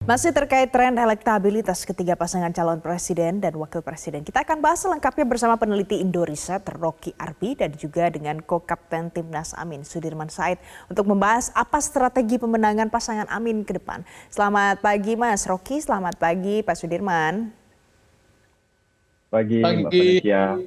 Masih terkait tren elektabilitas ketiga pasangan calon presiden dan wakil presiden. Kita akan bahas selengkapnya bersama peneliti Indoriset Rocky Arbi dan juga dengan Co-Kapten Timnas Amin Sudirman Said untuk membahas apa strategi pemenangan pasangan Amin ke depan. Selamat pagi Mas Rocky, selamat pagi Pak Sudirman. Pagi, Mbak Felicia.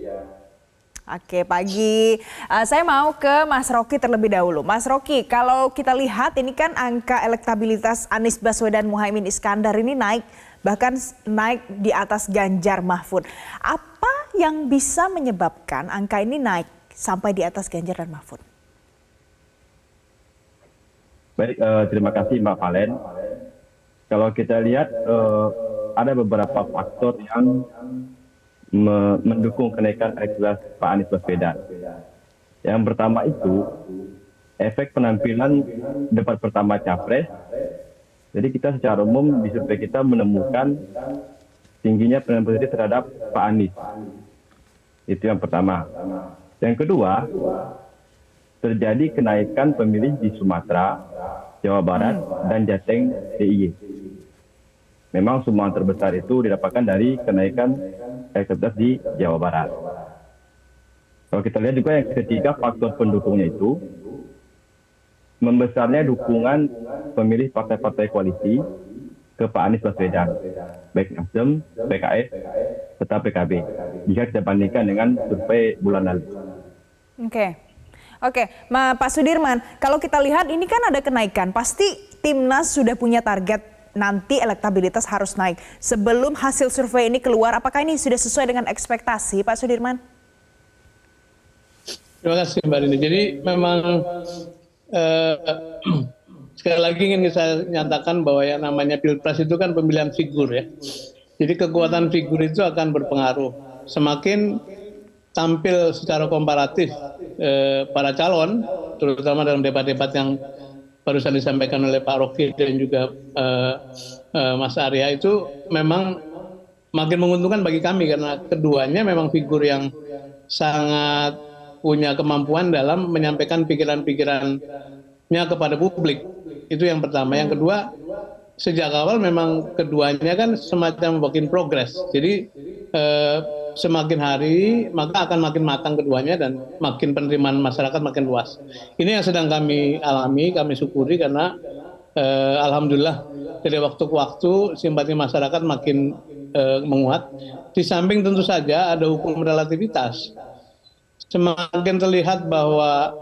Oke, pagi. Saya mau ke Mas Rocky terlebih dahulu. Mas Rocky, kalau kita lihat ini kan angka elektabilitas Anies Baswedan Muhaimin Iskandar ini naik, bahkan naik di atas Ganjar Mahfud. Apa yang bisa menyebabkan angka ini naik sampai di atas Ganjar dan Mahfud? Baik, terima kasih Mbak Valen. Kalau kita lihat ada beberapa faktor yang mendukung kenaikan elektabilitas Pak Anies Baswedan. Yang pertama itu efek penampilan debat pertama Capres. Jadi kita secara umum di survei kita menemukan tingginya penampilan positif terhadap Pak Anies. Itu yang pertama. Yang kedua, terjadi kenaikan pemilih di Sumatera, Jawa Barat, dan Jateng DIY. Memang sumbangan terbesar itu didapatkan dari kenaikan elektabilitas di Jawa Barat. Kalau kita lihat juga yang ketiga faktor pendukungnya itu membesarnya dukungan pemilih partai-partai koalisi ke Pak Anies Baswedan, baik Nasdem, PKS, serta PKB. Jika kita bandingkan dengan survei bulan lalu. Oke, Pak Sudirman, kalau kita lihat ini kan ada kenaikan, pasti Timnas sudah punya target nanti elektabilitas harus naik. Sebelum hasil survei ini keluar, apakah ini sudah sesuai dengan ekspektasi, Pak Sudirman? Terima kasih Mbak Rini. Jadi memang sekali lagi ingin saya nyatakan bahwa yang namanya Pilpres itu kan pemilihan figur ya. Jadi kekuatan figur itu akan berpengaruh. Semakin tampil secara komparatif para calon, terutama dalam debat-debat yang barusan disampaikan oleh Pak Rocky dan juga Mas Arya, itu memang makin menguntungkan bagi kami karena keduanya memang figur yang sangat punya kemampuan dalam menyampaikan pikiran-pikirannya kepada publik. Itu yang pertama. Yang kedua, sejak awal memang keduanya kan semacam work in progress. Jadi semakin hari maka akan makin matang keduanya dan makin penerimaan masyarakat makin luas. Ini yang sedang kami alami, kami syukuri karena alhamdulillah dari waktu ke waktu simpati masyarakat makin menguat. Di samping tentu saja ada hukum relativitas. Semakin terlihat bahwa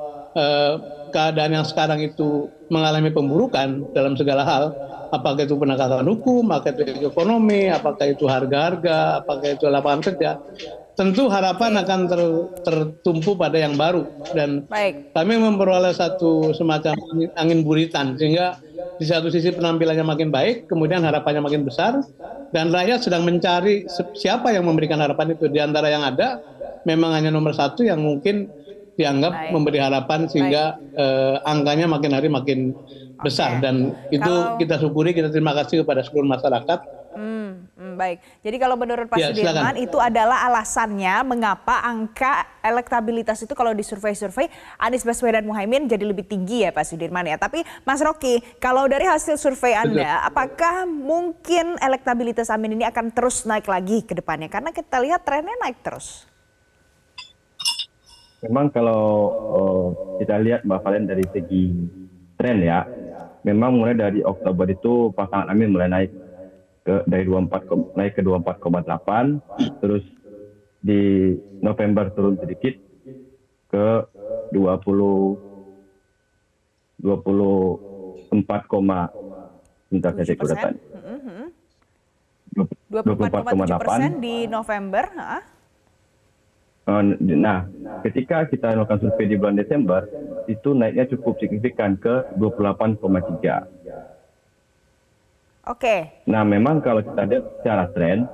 keadaan yang sekarang itu mengalami pemburukan dalam segala hal, apakah itu penegakan hukum, apakah itu ekonomi, apakah itu harga-harga, apakah itu lapangan kerja, tentu harapan akan tertumpu pada yang baru. Dan kami memperoleh satu semacam angin buritan, sehingga di satu sisi penampilannya makin baik, kemudian harapannya makin besar, dan rakyat sedang mencari siapa yang memberikan harapan itu. Di antara yang ada, memang hanya nomor satu yang mungkin dianggap memberi harapan sehingga angkanya makin hari makin besar. Dan itu kita syukuri, kita terima kasih kepada seluruh masyarakat. Baik, jadi kalau menurut Pak Sudirman itu adalah alasannya mengapa angka elektabilitas itu kalau di survei-survei Anies Baswedan Muhaimin jadi lebih tinggi ya Pak Sudirman ya. Tapi Mas Rocky, kalau dari hasil survei Anda, apakah mungkin elektabilitas Amin ini akan terus naik lagi ke depannya? Karena kita lihat trennya naik terus. Memang kalau kita lihat Mbak Valen dari segi tren ya, memang mulai dari Oktober itu pasangan Amin mulai naik dari 24 naik ke 24,8, terus di November turun sedikit ke 24,7% di November. Nah, ketika kita melakukan survei di bulan Desember, itu naiknya cukup signifikan ke 28,3. Nah, memang kalau kita lihat secara tren,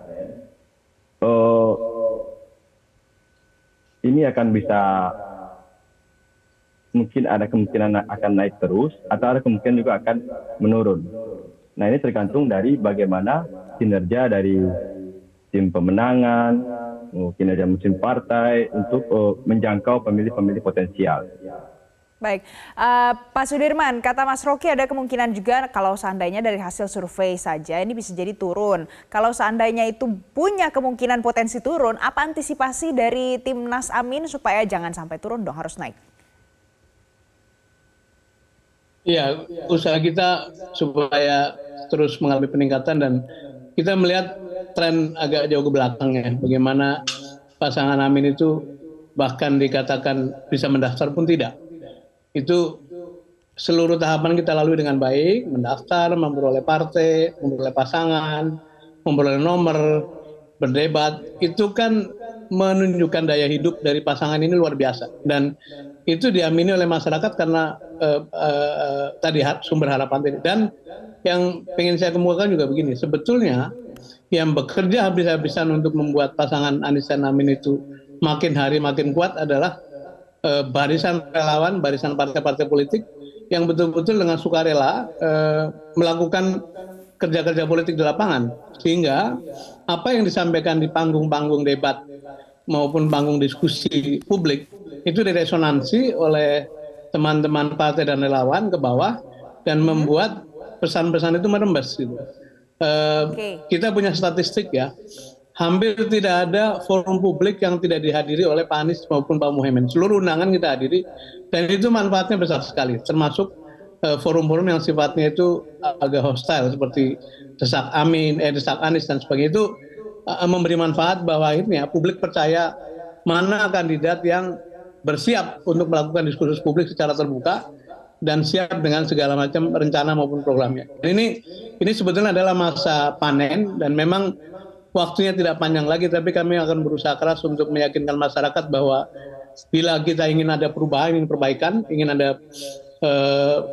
ini akan bisa, mungkin ada kemungkinan akan naik terus, atau ada kemungkinan juga akan menurun. Nah, ini tergantung dari bagaimana kinerja dari tim pemenangan, kinerja mesin partai untuk menjangkau pemilih-pemilih potensial. Baik, Pak Sudirman, kata Mas Rocky ada kemungkinan juga kalau seandainya dari hasil survei saja ini bisa jadi turun. Kalau seandainya itu punya kemungkinan potensi turun, apa antisipasi dari Timnas Amin supaya jangan sampai turun dong, harus naik? Iya, usaha kita supaya terus mengalami peningkatan dan kita melihat tren agak jauh ke belakang ya. Bagaimana pasangan Amin itu bahkan dikatakan bisa mendaftar pun tidak. Itu seluruh tahapan kita lalui dengan baik, mendaftar, memperoleh partai, memperoleh pasangan, memperoleh nomor, berdebat, itu kan menunjukkan daya hidup dari pasangan ini luar biasa. Dan itu diamini oleh masyarakat karena tadi sumber harapan tadi. Dan yang ingin saya kemukakan juga begini, sebetulnya yang bekerja habis-habisan untuk membuat pasangan Anies dan Amin itu makin hari makin kuat adalah barisan relawan, barisan partai-partai politik yang betul-betul dengan sukarela melakukan kerja-kerja politik di lapangan, sehingga apa yang disampaikan di panggung-panggung debat maupun panggung diskusi publik itu diresonansi oleh teman-teman partai dan relawan ke bawah dan membuat pesan-pesan itu merembes gitu. Kita punya statistik ya, hampir tidak ada forum publik yang tidak dihadiri oleh Pak Anies maupun Pak Muhaimin. Seluruh undangan kita hadiri dan itu manfaatnya besar sekali, termasuk forum-forum yang sifatnya itu agak hostile seperti desak Anies dan sebagainya, itu memberi manfaat bahwa akhirnya publik percaya mana kandidat yang bersiap untuk melakukan diskursus publik secara terbuka dan siap dengan segala macam rencana maupun programnya. Dan ini sebetulnya adalah masa panen dan memang waktunya tidak panjang lagi, tapi kami akan berusaha keras untuk meyakinkan masyarakat bahwa bila kita ingin ada perubahan, ingin perbaikan, ingin ada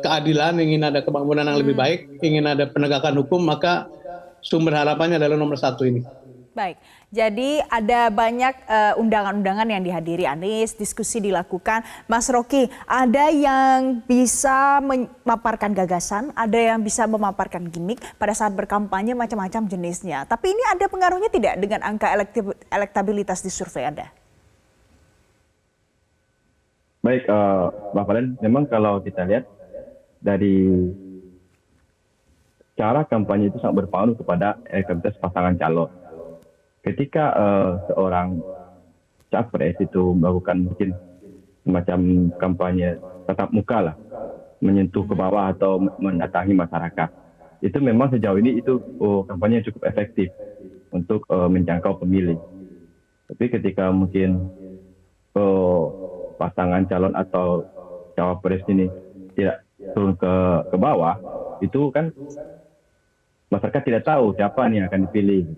keadilan, ingin ada kebangunan yang lebih baik, ingin ada penegakan hukum, maka sumber harapannya adalah nomor satu ini. Baik, jadi ada banyak undangan-undangan yang dihadiri Anies, diskusi dilakukan. Mas Rocky, ada yang bisa memaparkan gagasan, ada yang bisa memaparkan gimmick pada saat berkampanye macam-macam jenisnya. Tapi ini ada pengaruhnya tidak dengan angka elektabilitas di survei Anda? Baik, Mbak Valen, memang kalau kita lihat dari cara kampanye itu sangat berpengaruh kepada elektabilitas pasangan calon. Ketika seorang capres itu melakukan mungkin semacam kampanye tatap muka lah, menyentuh ke bawah atau mendatangi masyarakat, itu memang sejauh ini itu kampanye cukup efektif untuk menjangkau pemilih. Tapi ketika mungkin pasangan calon atau cawapres ini tidak turun ke bawah, itu kan masyarakat tidak tahu siapa nih yang akan dipilih.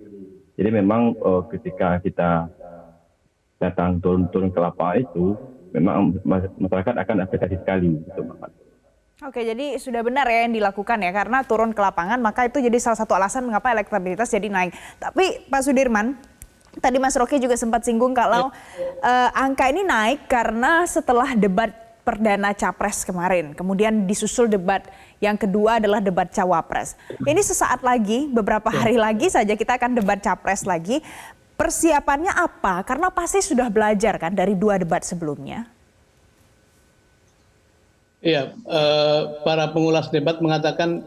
Jadi memang ketika kita datang turun ke lapangan itu, memang masyarakat akan apresiasi sekali. Gitu, Oke, jadi sudah benar ya yang dilakukan ya, karena turun ke lapangan, maka itu jadi salah satu alasan mengapa elektabilitas jadi naik. Tapi Pak Sudirman, tadi Mas Rocky juga sempat singgung kalau angka ini naik karena setelah debat perdana capres kemarin, kemudian disusul debat yang kedua adalah debat cawapres. Ini sesaat lagi, beberapa hari lagi saja kita akan debat capres lagi. Persiapannya apa? Karena pasti sudah belajar kan dari 2 debat sebelumnya. Iya, para pengulas debat mengatakan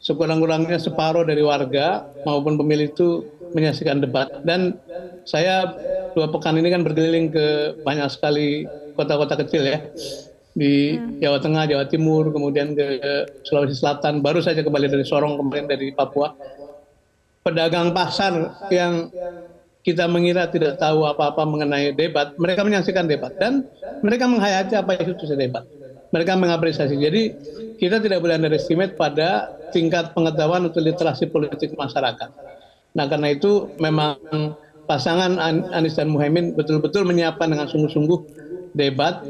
sekurang-kurangnya separuh dari warga maupun pemilih itu menyaksikan debat. Dan saya 2 pekan ini kan berkeliling ke banyak sekali kota-kota kecil ya, di Jawa Tengah, Jawa Timur, kemudian ke Sulawesi Selatan, baru saja kembali dari Sorong, kemarin dari Papua. Pedagang pasar yang kita mengira tidak tahu apa-apa mengenai debat, mereka menyaksikan debat dan mereka menghayati apa itu debat. Mereka mengapresiasi. Jadi kita tidak boleh underestimate pada tingkat pengetahuan untuk literasi politik masyarakat. Nah, karena itu memang pasangan Anies dan Muhaimin betul-betul menyiapkan dengan sungguh-sungguh debat,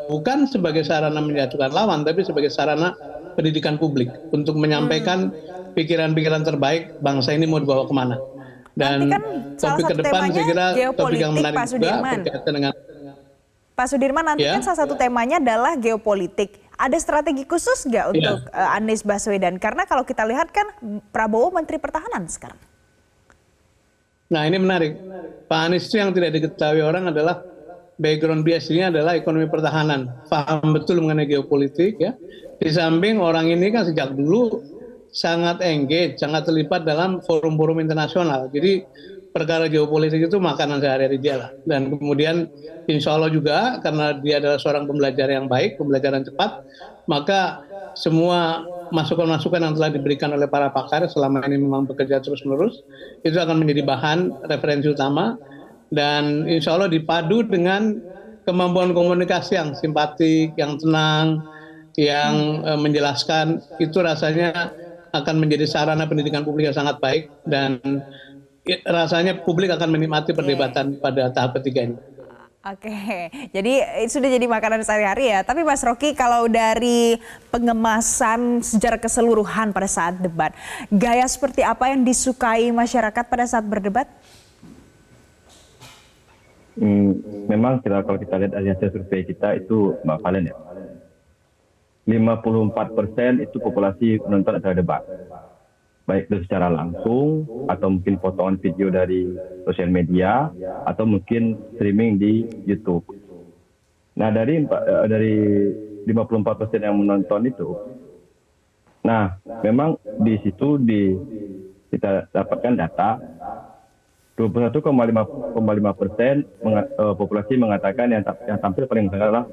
bukan sebagai sarana menjatuhkan lawan, tapi sebagai sarana pendidikan publik untuk menyampaikan pikiran-pikiran terbaik bangsa ini mau dibawa kemana. Dan kan topik ke depan saya kira topik yang menarik Pak juga Sudirman. berkaitan dengan Pak Sudirman, nanti kan salah satu temanya adalah geopolitik. Ada strategi khusus nggak untuk Anies Baswedan? Karena kalau kita lihat kan Prabowo Menteri Pertahanan sekarang. Nah, ini menarik. Pak Anies itu yang tidak diketahui orang adalah background biasanya adalah ekonomi pertahanan, paham betul mengenai geopolitik ya. Di samping orang ini kan sejak dulu sangat engage, sangat terlibat dalam forum-forum internasional. Jadi perkara geopolitik itu makanan sehari-hari dia lah. Dan kemudian insya Allah juga karena dia adalah seorang pembelajar yang baik, pembelajaran cepat, maka semua masukan-masukan yang telah diberikan oleh para pakar selama ini memang bekerja terus-menerus, itu akan menjadi bahan referensi utama. Dan insya Allah dipadu dengan kemampuan komunikasi yang simpatik, yang tenang, yang menjelaskan, itu rasanya akan menjadi sarana pendidikan publik yang sangat baik dan rasanya publik akan menikmati perdebatan pada tahap ketiga ini. Oke, jadi sudah jadi makanan sehari-hari ya. Tapi Mas Rocky, kalau dari pengemasan secara keseluruhan pada saat debat, gaya seperti apa yang disukai masyarakat pada saat berdebat? Memang kalau kita lihat dari hasil survei kita itu Mbak Valen ya, 54% itu populasi menonton acara debat. Baik itu secara langsung atau mungkin potongan video dari sosial media atau mungkin streaming di YouTube. Nah dari 54% yang menonton itu, nah memang di situ kita dapatkan data 21,5% populasi mengatakan yang tampil paling besar adalah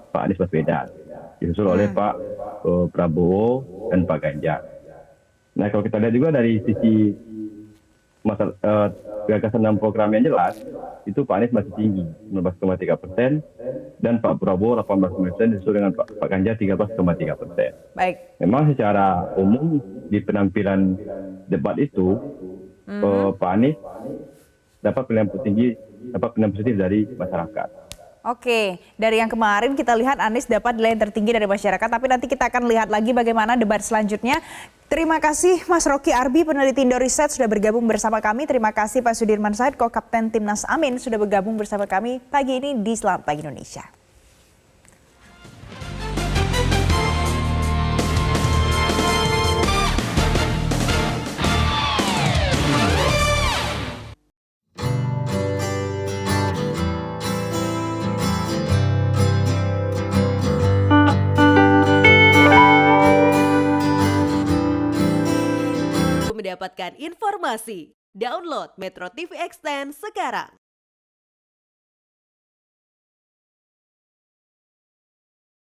Pak Anies Baswedan, disusul oleh Pak Prabowo dan Pak Ganjar. Nah kalau kita lihat juga dari sisi gagasan dan program yang jelas, itu Pak Anies masih tinggi 19,3% dan Pak Prabowo 18%, disusul dengan Pak Ganjar 13,3%. Baik. Memang secara umum di penampilan debat itu Pak Anies dapat pilihan positif dari masyarakat. Oke, dari yang kemarin kita lihat Anies dapat nilai tertinggi dari masyarakat, tapi nanti kita akan lihat lagi bagaimana debat selanjutnya. Terima kasih Mas Rocky Arbi, peneliti Indoriset sudah bergabung bersama kami. Terima kasih Pak Sudirman Said, Kapten Timnas Amin sudah bergabung bersama kami pagi ini di Selamat Pagi Indonesia. Mendapatkan informasi, download Metro TV Extend sekarang.